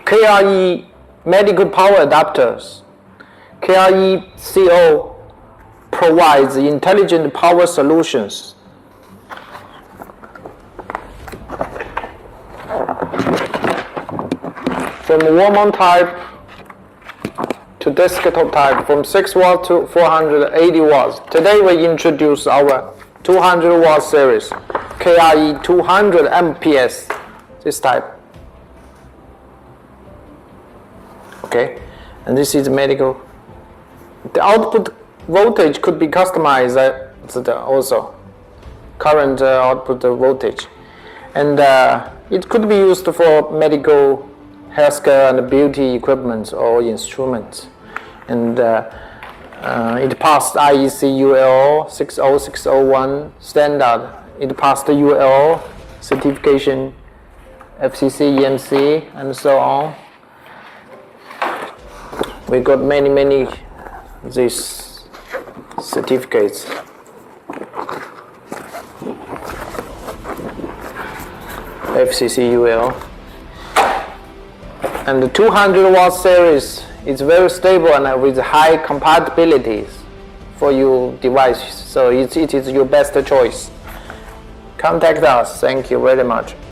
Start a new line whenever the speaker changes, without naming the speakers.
KRE medical power adapters. KRECO provides intelligent power solutions. From wall-mount type to desktop type, from 6 watts to 480 watts. Today we introduce our 200 watt series, KRE200MPS, this type. Okay, and this is medical. The output voltage could be customized also, current output voltage, and it could be used for medical, healthcare, and beauty equipment or instruments. And it passed IEC UL 60601 standard. It passed the UL certification, FCC, EMC, and so on. We got many these certificates. FCC UL. And the 200 watt series is very stable and with high compatibilities for your device. So it is your best choice. Contact us. Thank you very much.